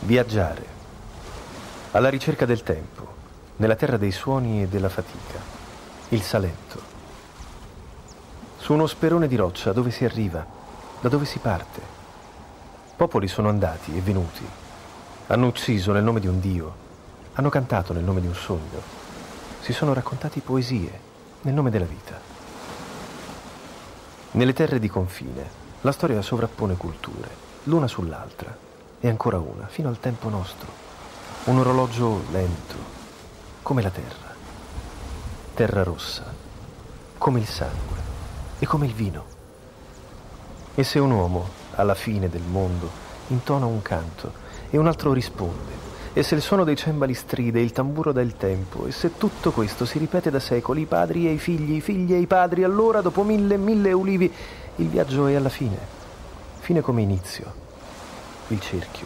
Viaggiare, alla ricerca del tempo, nella terra dei suoni e della fatica, il Salento. Su uno sperone di roccia dove si arriva, da dove si parte. Popoli sono andati e venuti, hanno ucciso nel nome di un dio, hanno cantato nel nome di un sogno, si sono raccontati poesie nel nome della vita. Nelle terre di confine la storia sovrappone culture, l'una sull'altra, e ancora una, fino al tempo nostro. Un orologio lento, come la terra. Terra rossa, come il sangue e come il vino. E se un uomo, alla fine del mondo, intona un canto e un altro risponde, e se il suono dei cembali stride, il tamburo dà il tempo, e se tutto questo si ripete da secoli, i padri e i figli e i padri, allora dopo 1000 ulivi, il viaggio è alla fine. Fine come inizio. Il cerchio.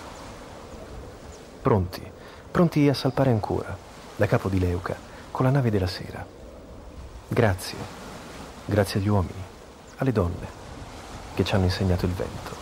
Pronti a salpare ancora, da Capo di Leuca, con la nave della sera. Grazie agli uomini, alle donne, che ci hanno insegnato il vento.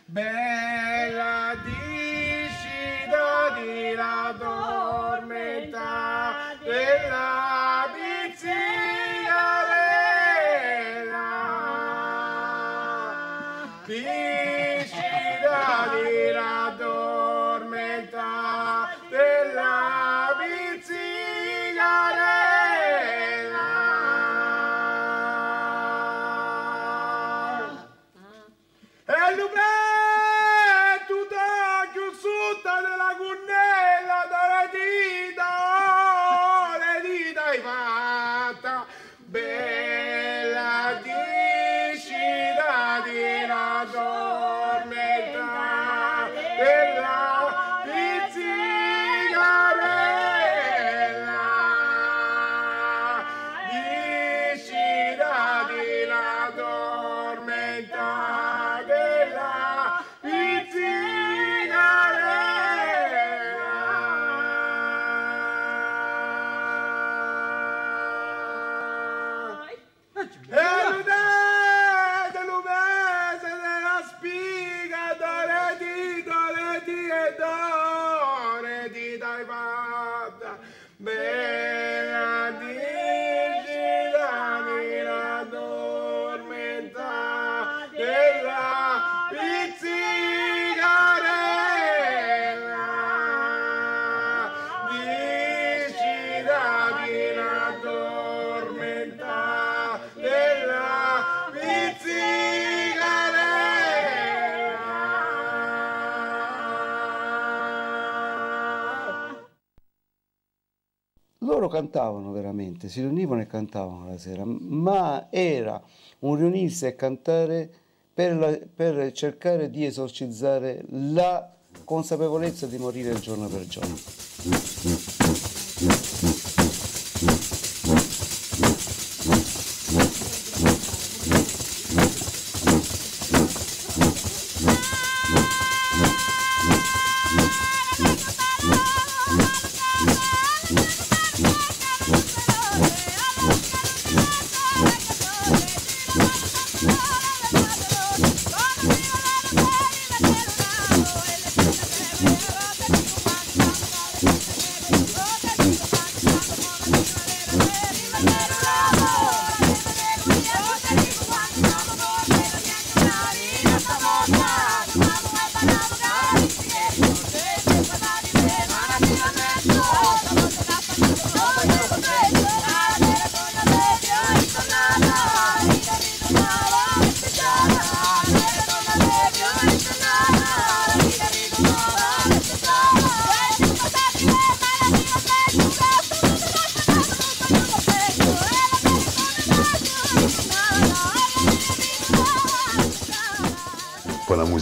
Bella discida di la tormenta della pizzicarella, discida di la tormenta della pizzicarella. E l'ubre della cunnella le dita hai fatta bella discida di la tormenta della pizzicarella, discida di la tormenta della pizzicarella. Bella discida di la tormenta della pizzicarella, discida di la tormenta della pizzicarella. Loro cantavano veramente, si riunivano e cantavano la sera, ma era un riunirsi e cantare per cercare di esorcizzare la consapevolezza di morire giorno per giorno.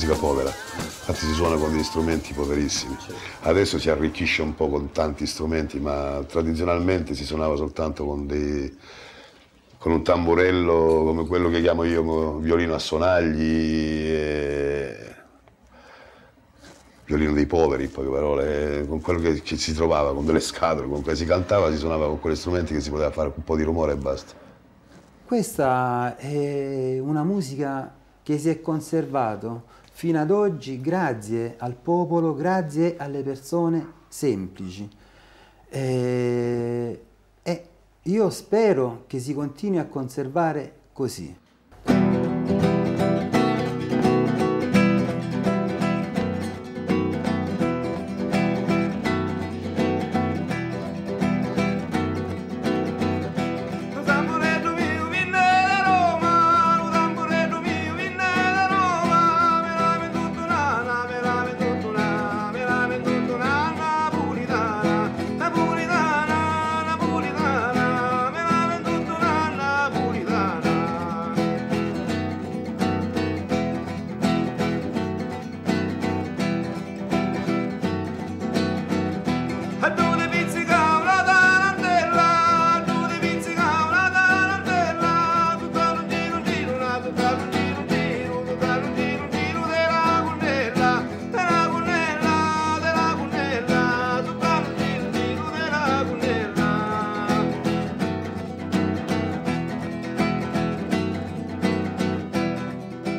musica povera, infatti si suona con degli strumenti poverissimi. Adesso si arricchisce un po' con tanti strumenti, ma tradizionalmente si suonava soltanto con un tamburello come quello che chiamo io violino a sonagli, violino dei poveri, in poche parole, con quello che si trovava, con delle scatole, con cui si cantava, si suonava con quegli strumenti che si poteva fare un po' di rumore e basta. Questa è una musica che si è conservato fino ad oggi grazie al popolo, grazie alle persone semplici. E io spero che si continui a conservare così.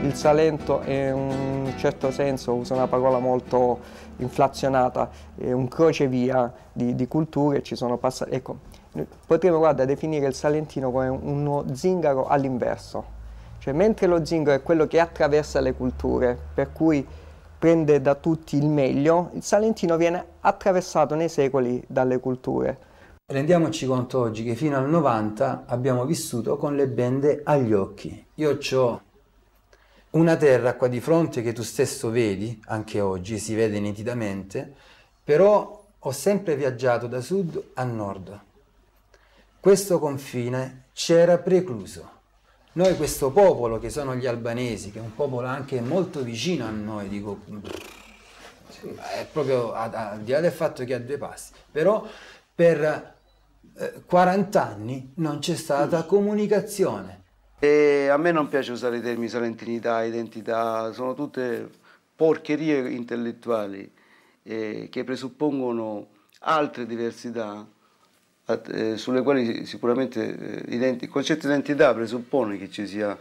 Il Salento è in un certo senso, uso una parola molto inflazionata, è un crocevia di culture, ci sono passate. Ecco, potremmo definire il salentino come uno zingaro all'inverso, cioè mentre lo zingaro è quello che attraversa le culture, per cui prende da tutti il meglio, il salentino viene attraversato nei secoli dalle culture. Rendiamoci conto oggi che fino al 90 abbiamo vissuto con le bende agli occhi. Io ho una terra qua di fronte che tu stesso vedi, anche oggi si vede nitidamente, però ho sempre viaggiato da sud a nord. Questo confine c'era precluso. Noi questo popolo, che sono gli albanesi, che è un popolo anche molto vicino a noi, dico, è proprio al di là del fatto che ha due passi, però per 40 anni non c'è stata comunicazione. E a me non piace usare i termini salentinità, identità, sono tutte porcherie intellettuali che presuppongono altre diversità sulle quali sicuramente il concetto di identità presuppone che ci sia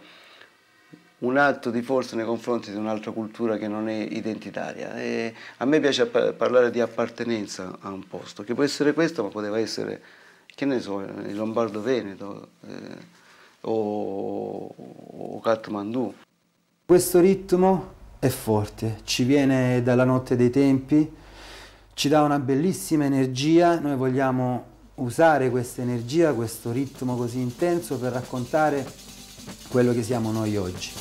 un atto di forza nei confronti di un'altra cultura che non è identitaria. E a me piace parlare di appartenenza a un posto, che può essere questo, ma poteva essere, che ne so, il Lombardo-Veneto, o Kathmandu. Questo ritmo è forte, ci viene dalla notte dei tempi, ci dà una bellissima energia, noi vogliamo usare questa energia, questo ritmo così intenso per raccontare quello che siamo noi oggi.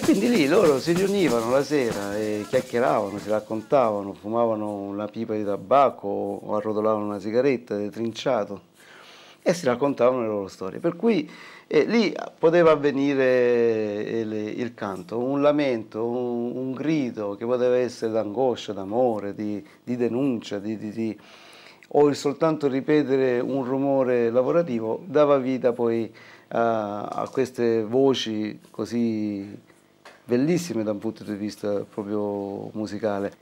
Quindi lì loro si riunivano la sera e chiacchieravano, si raccontavano, fumavano una pipa di tabacco o arrotolavano una sigaretta di trinciato e si raccontavano le loro storie. Per cui lì poteva avvenire il canto, un lamento, un grido che poteva essere d'angoscia, d'amore, di denuncia, o soltanto ripetere un rumore lavorativo, dava vita poi a queste voci così bellissime da un punto di vista proprio musicale.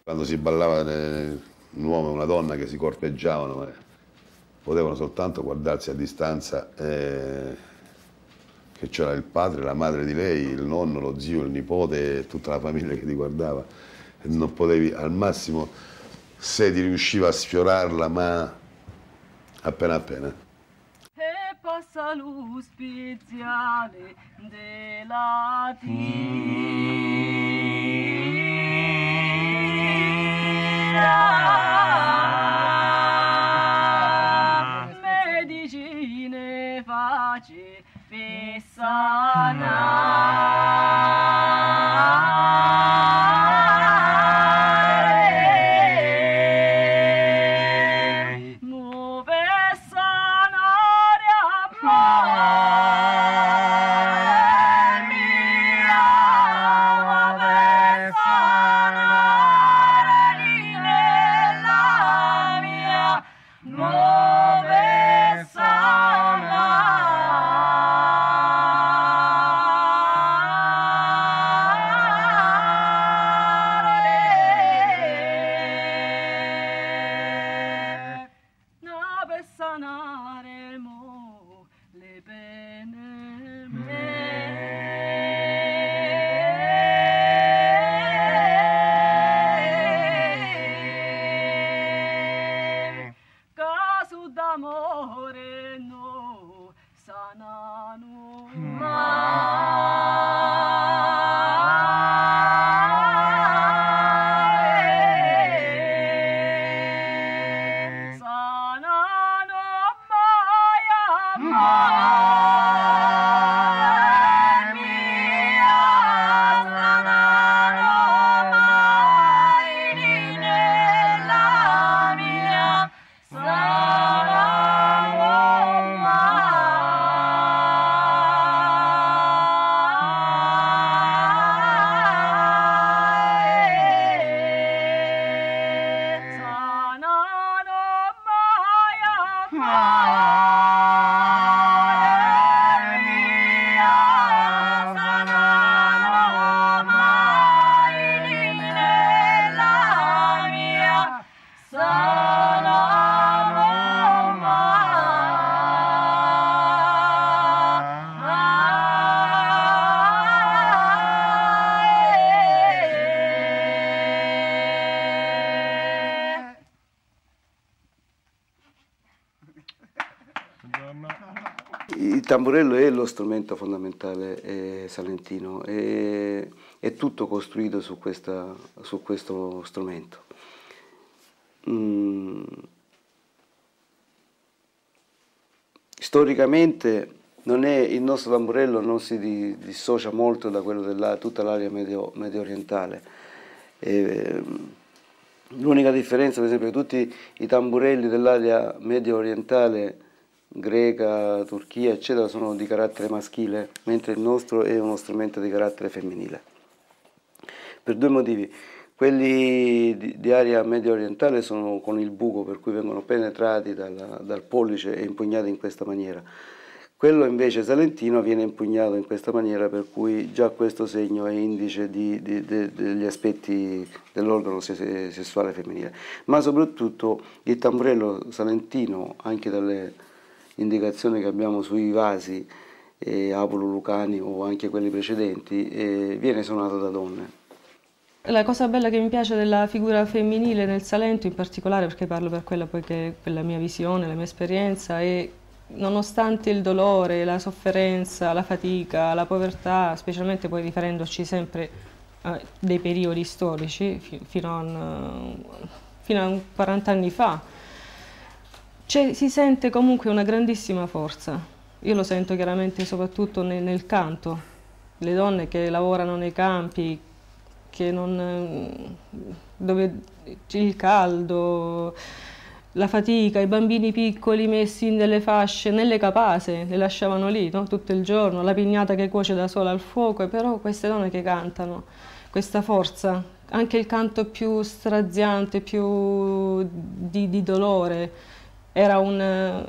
Quando si ballava un uomo e una donna che si corteggiavano, potevano soltanto guardarsi a distanza, che c'era il padre, la madre di lei, il nonno, lo zio, il nipote e tutta la famiglia che ti guardava. E non potevi, al massimo, se ti riusciva a sfiorarla, ma appena appena. Passa l'uspiziale della tira, medicine face per sanare, muove sanare le pene me, caso d'amore no sanano mai, sanano amore mia, sanano mai nella mia, sanano Il tamburello è lo strumento fondamentale salentino, è tutto costruito su questo strumento. Storicamente il nostro tamburello non si dissocia molto da quello di tutta l'area medio orientale. L'unica differenza, per esempio, è che tutti i tamburelli dell'area medio orientale, Greca, Turchia, eccetera, sono di carattere maschile, mentre il nostro è uno strumento di carattere femminile. Per due motivi. Quelli di area medio orientale sono con il buco, per cui vengono penetrati dal pollice e impugnati in questa maniera. Quello invece salentino viene impugnato in questa maniera, per cui già questo segno è indice degli aspetti dell'organo sessuale femminile. Ma soprattutto il tamburello salentino, anche dalle indicazioni che abbiamo sui vasi apolo-lucani o anche quelli precedenti, viene suonato da donne. La cosa bella che mi piace della figura femminile nel Salento, in particolare perché parlo per quella poi che è la mia visione, la mia esperienza, è nonostante il dolore, la sofferenza, la fatica, la povertà, specialmente poi riferendoci sempre a dei periodi storici, fino a 40 anni fa, si sente comunque una grandissima forza. Io lo sento chiaramente soprattutto nel canto. le donne che lavorano nei campi, che non, dove il caldo, la fatica, i bambini piccoli messi nelle fasce, nelle capase, le lasciavano lì, no? Tutto il giorno, la pignata che cuoce da sola al fuoco, e però queste donne che cantano, questa forza, anche il canto più straziante, più di dolore, aveva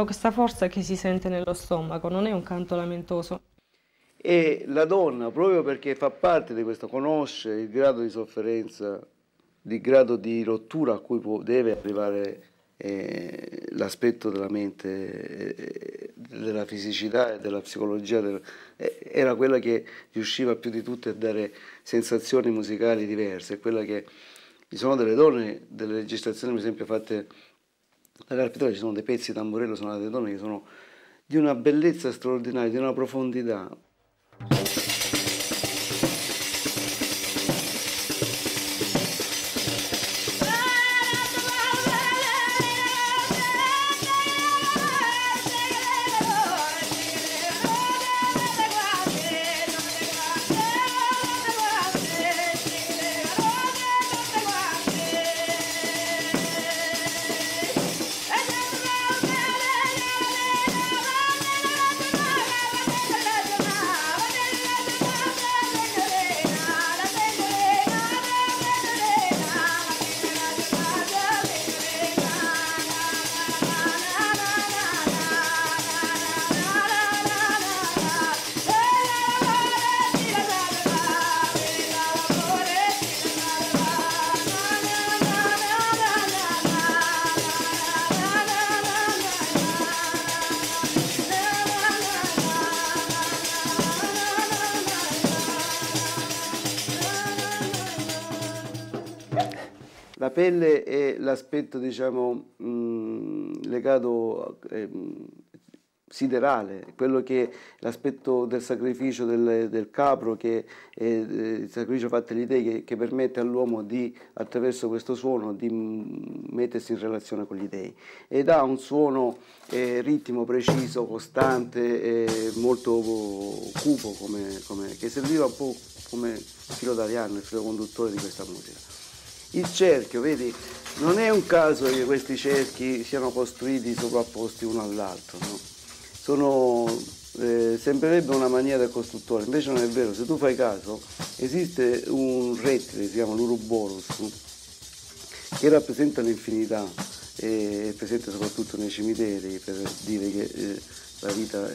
questa forza che si sente nello stomaco, non è un canto lamentoso. E la donna, proprio perché fa parte di questo, conosce il grado di sofferenza, il grado di rottura a cui deve arrivare l'aspetto della mente, della fisicità e della psicologia, era quella che riusciva più di tutte a dare sensazioni musicali diverse. Quella che ci sono delle donne, delle registrazioni per esempio fatte da Carpitone, ci sono dei pezzi di tamburello suonati da donne che sono di una bellezza straordinaria, di una profondità. La pelle è l'aspetto, diciamo, legato siderale, quello che è l'aspetto del sacrificio del capro, che è il sacrificio fatto agli dei, che permette all'uomo di, attraverso questo suono, di mettersi in relazione con gli dei. Ed ha un suono ritmo preciso, costante, molto cupo, che serviva un po' come filo d'Arianna, il filo conduttore di questa musica. Il cerchio, vedi, non è un caso che questi cerchi siano costruiti sovrapposti uno all'altro, no? Sembrerebbe una mania del costruttore, invece non è vero. Se tu fai caso, esiste un rettile, si chiama l'Uroboros, che rappresenta l'infinità, è presente soprattutto nei cimiteri per dire che la vita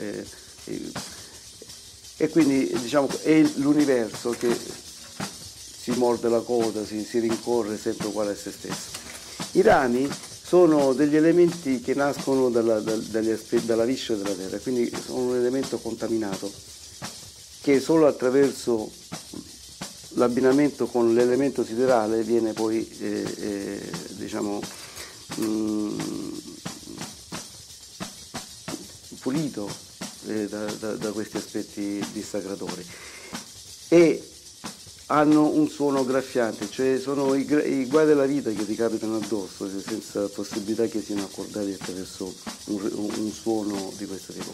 e quindi, diciamo, è l'universo che si morde la coda, si rincorre sempre uguale a se stesso. I rami sono degli elementi che nascono dalla viscera della terra, quindi sono un elemento contaminato che solo attraverso l'abbinamento con l'elemento siderale viene poi diciamo, pulito da questi aspetti dissacratori. E hanno un suono graffiante, cioè sono i guai della vita che ti capitano addosso, senza possibilità che siano accordati attraverso un suono di questo tipo.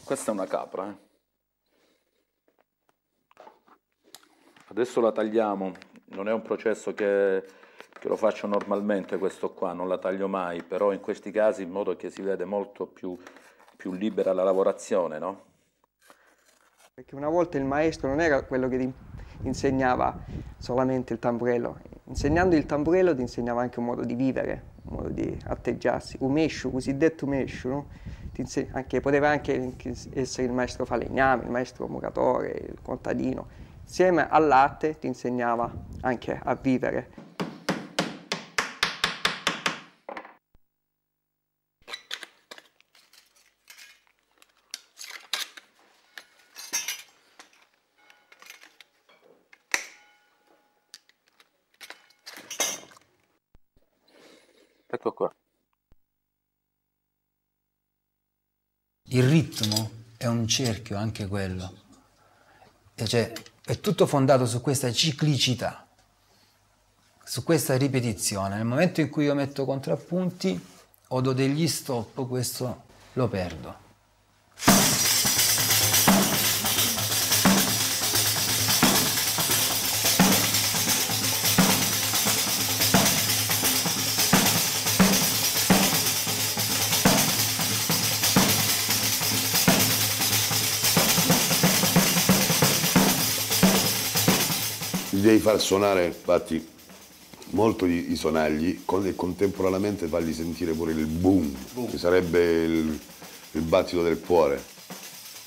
Questa è una capra, Adesso la tagliamo, non è un processo che lo faccio normalmente questo qua, non la taglio mai, però in questi casi in modo che si vede molto più libera la lavorazione, no? Perché una volta il maestro non era quello che ti insegnava solamente il tamburello, insegnando il tamburello ti insegnava anche un modo di vivere, un modo di atteggiarsi, umeshu, cosiddetto umeshu, no? Poteva anche essere il maestro falegname, il maestro muratore, il contadino, insieme all'arte ti insegnava anche a vivere. Ecco qua. Il ritmo è un cerchio, anche quello. Cioè, è tutto fondato su questa ciclicità, su questa ripetizione. Nel momento in cui io metto contrappunti o do degli stop, questo lo perdo. devi far suonare infatti molto i sonagli e contemporaneamente fargli sentire pure il boom, che sarebbe il battito del cuore.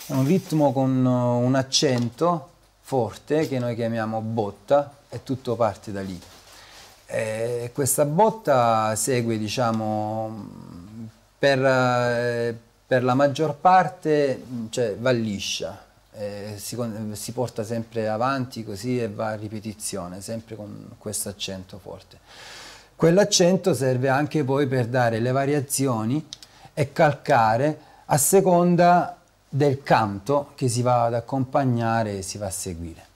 È un ritmo con un accento forte che noi chiamiamo botta e tutto parte da lì. Questa botta segue, diciamo, per la maggior parte, cioè, va liscia, si porta sempre avanti così e va a ripetizione, sempre con questo accento forte. Quell'accento serve anche poi per dare le variazioni e calcare a seconda del canto che si va ad accompagnare e si va a seguire.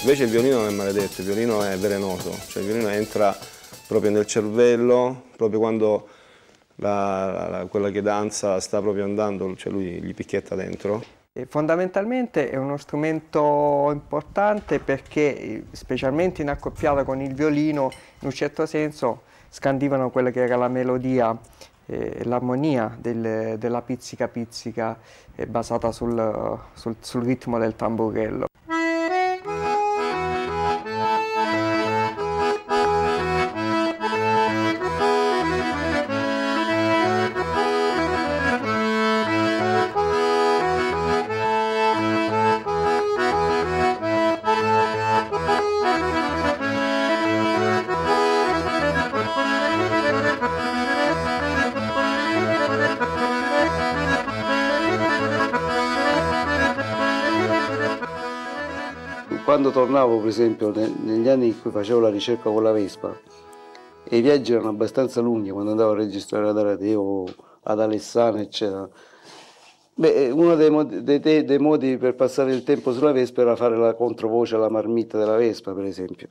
Invece il violino non è maledetto, il violino è velenoso, cioè il violino entra proprio nel cervello, proprio quando quella che danza sta proprio andando, cioè lui gli picchietta dentro. E fondamentalmente è uno strumento importante perché, specialmente in accoppiata con il violino, in un certo senso scandivano quella che era la melodia, l'armonia della pizzica pizzica basata sul ritmo del tamburello. Quando tornavo, per esempio, negli anni in cui facevo la ricerca con la Vespa, e i viaggi erano abbastanza lunghi, quando andavo a registrare ad Arateo, ad Alessano, eccetera, beh, uno dei modi per passare il tempo sulla Vespa era fare la controvoce alla marmitta della Vespa, per esempio.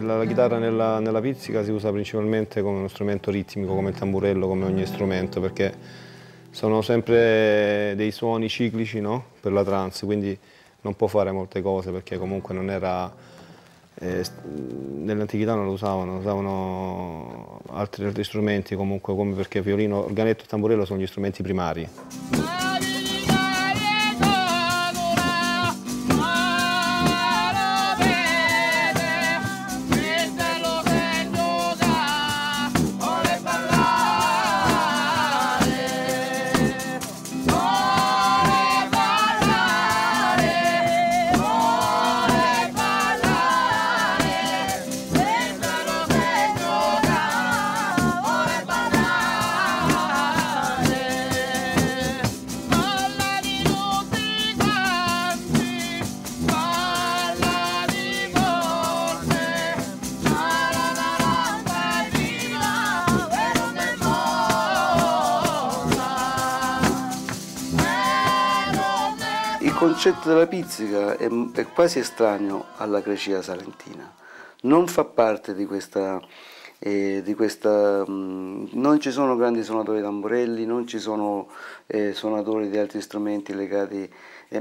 La chitarra nella pizzica si usa principalmente come uno strumento ritmico, come il tamburello, come ogni strumento, perché sono sempre dei suoni ciclici, no? Per la trance, quindi non può fare molte cose, perché comunque non era... nell'antichità non lo usavano altri strumenti comunque, come perché violino, organetto e tamburello sono gli strumenti primari. concetto della pizzica è quasi estraneo alla grecia salentina, non fa parte di questa, non ci sono grandi suonatori tamburelli, non ci sono suonatori di altri strumenti legati,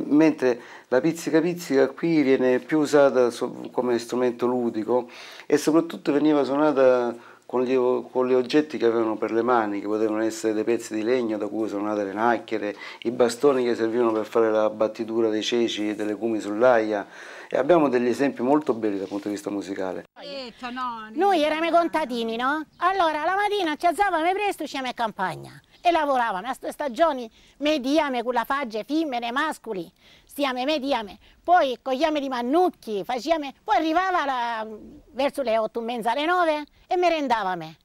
mentre la pizzica qui viene più usata come strumento ludico e soprattutto veniva suonata con gli oggetti che avevano per le mani, che potevano essere dei pezzi di legno da cui sono nate le nacchere, i bastoni che servivano per fare la battitura dei ceci e delle cumi sull'aia. E abbiamo degli esempi molto belli dal punto di vista musicale. Noi eravamo contadini, no? Allora la mattina ci alzavamo presto e uscivamo in campagna e lavoravamo. A queste stagioni mediame con la faggia, femmine, mascoli, stiamo mediame. Poi cogliamo i mannucchi, poi arrivava verso le 8:30, alle 9 e merendavamo.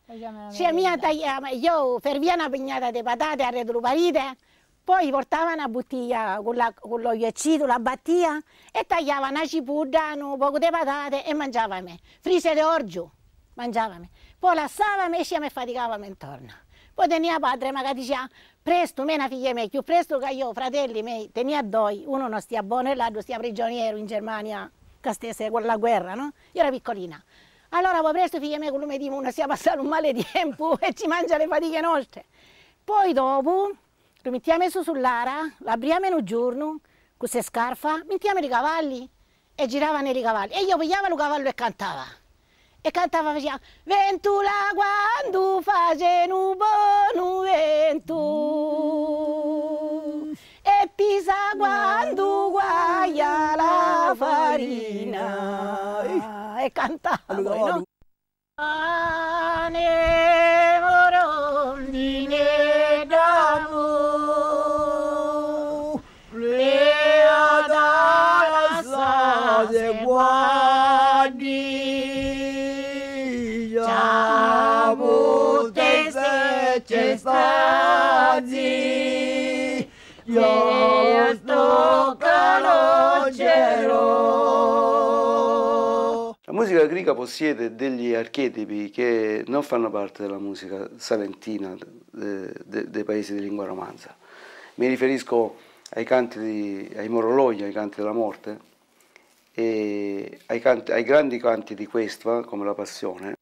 Io fervia una pignata di patate a retroparite. Poi portavano una bottiglia con lo iacito, la battia e tagliavano una cipolla, un poco di patate e mangiavamo. Frise d'orgio, mangiavamo. Poi lassavamo e ci faticavamo intorno. Poi tenia padre, magari diceva, presto, me una figlia mia, più presto che io, fratelli miei, tenia due, uno non stia buono e l'altro stia prigioniero in Germania, che stesse con la guerra, no? Io ero piccolina. Allora poi presto, figlia mia, quello mi dice, uno stia passando un male tempo e ci mangia le fatiche nostre. Poi dopo lo mettiamo su sull'ara, l'apriamo in un giorno, con queste scarpe, mettiamo i cavalli e giravano i cavalli. E io pigliavo il cavallo e cantava. E cantava, faceva, ventula quando face un buon vento, e pisa quando guaia la farina. E cantava, no? Rondine d'amore, le adara se guardi, già potesse c'è stati, io sto calogero. La musica griega possiede degli archetipi che non fanno parte della musica salentina dei paesi di lingua romanza. Mi riferisco ai morologhi, ai canti della morte, e ai grandi canti di Questua, come la Passione.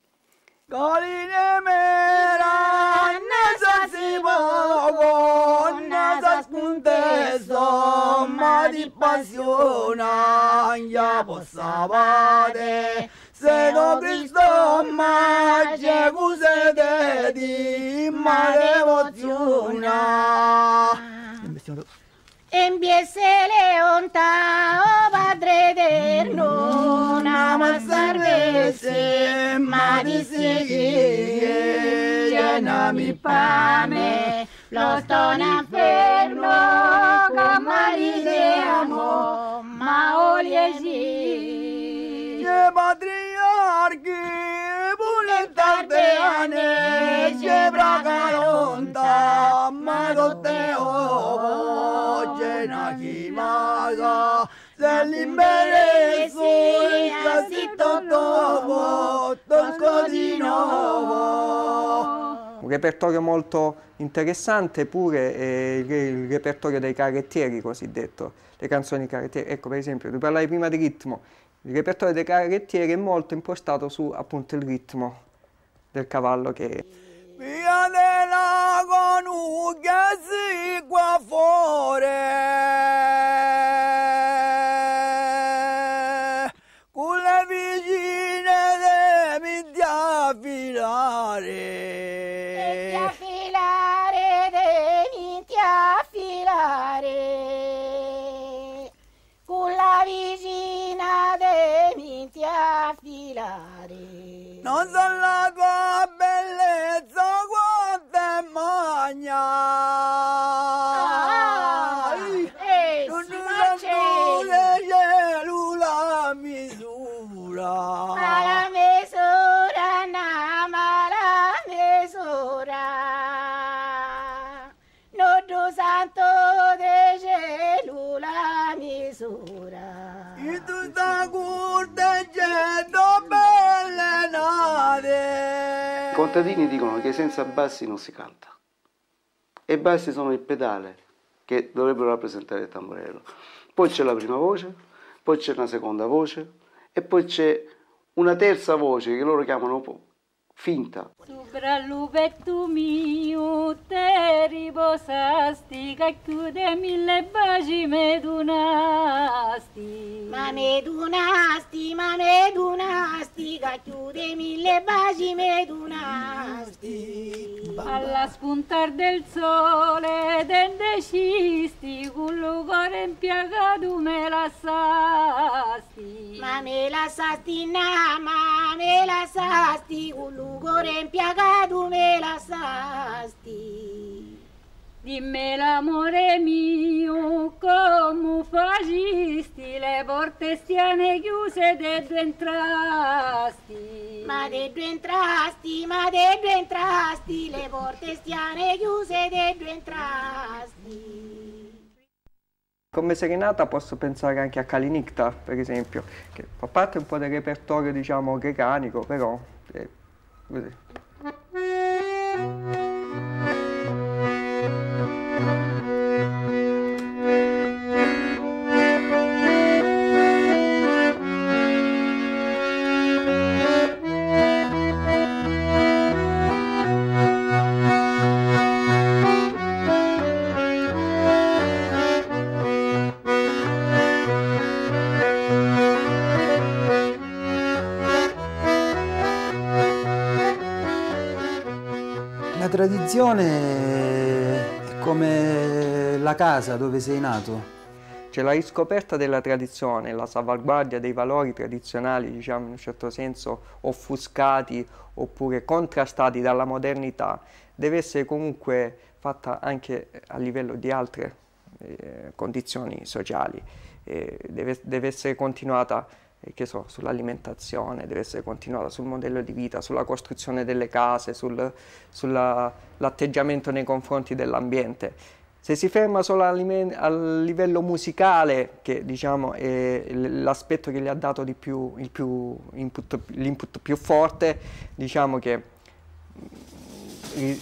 Caline mera, nasa si poco, nasa spunteso, ma di passiona, ya possavate, se no Cristo ma c'è cusete di ma devoziona. Empiece leonta, oh Padre eterno, nama salvese, ma di seguire, llenami pane, lo sto inferno, come rideamo, ma oliesi. Che patriarchi, pure tardeane, che bragalonta, ma dotte ovo, cena chimaga, se l'imberesu, il dopo, tosco di nuovo. Un repertorio molto interessante pure è il repertorio dei carrettieri cosiddetto, le canzoni carrettiere. Ecco, per esempio, tu parlavi prima di ritmo, il repertorio dei carrettieri è molto impostato su appunto il ritmo del cavallo che... Via della conuga si qua fuori, con le vicine devi affilare. Devi affilare, con la vicina devi affilare. Non so la tua bellezza quanto è magna. Non so cielo la misura. Ma la misura, ma la misura. Non tu santo de cielo la misura. E tu sta corteggendo belle nate. I contadini dicono che senza bassi non si canta. E i bassi sono il pedale che dovrebbero rappresentare il tamburello. poi c'è la prima voce, poi c'è una seconda voce e poi c'è una terza voce che loro chiamano finta. Sopra il lupetto mio te riposasti, che chiude 1000 baci me donasti. Ma me donasti, che chiude 1000 baci me donasti. Alla spuntar del sole t'indecisti, con lo cuore impiagato me lassasti. Ma me lassasti, ma me lassasti, con lo cuore impiagato me lassasti. Dimmi l'amore mio, come facisti, le porte stiane chiuse te due entrasti. Ma te due entrasti, le porte stiane chiuse te due entrasti. Come serenata posso pensare anche a Kalinicta, per esempio, che fa parte un po' del repertorio, diciamo, grecanico, però così. La tradizione è come la casa dove sei nato. C'è la riscoperta della tradizione, la salvaguardia dei valori tradizionali, diciamo in un certo senso offuscati oppure contrastati dalla modernità, deve essere comunque fatta anche a livello di altre condizioni sociali, deve essere continuata che so, sull'alimentazione, deve essere continuata sul modello di vita, sulla costruzione delle case, sull'atteggiamento nei confronti dell'ambiente. Se si ferma solo a livello musicale, che diciamo è l'aspetto che gli ha dato di più, l'input più forte, diciamo che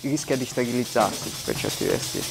rischia di sterilizzarsi per certi versi.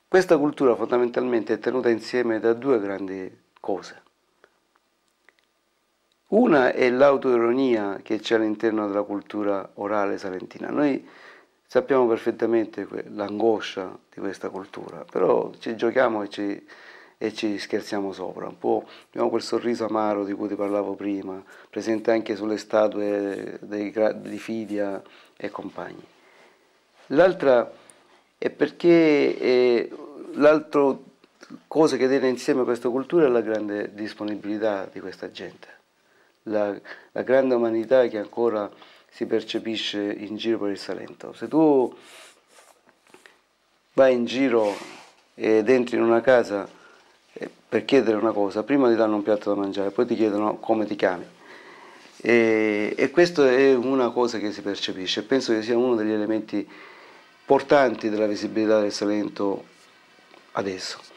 Questa cultura fondamentalmente è tenuta insieme da due grandi cose. Una è l'autoironia che c'è all'interno della cultura orale salentina. Noi sappiamo perfettamente l'angoscia di questa cultura, però ci giochiamo e e ci scherziamo sopra. Un po' abbiamo quel sorriso amaro di cui ti parlavo prima, presente anche sulle statue di Fidia e compagni. L'altra è perché l'altra cosa che tiene insieme questa cultura è la grande disponibilità di questa gente, la grande umanità che ancora si percepisce in giro per il Salento. Se tu vai in giro ed entri in una casa per chiedere una cosa, prima ti danno un piatto da mangiare, poi ti chiedono come ti chiami. E questa è una cosa che si percepisce. Penso che sia uno degli elementi portanti della visibilità del Salento adesso.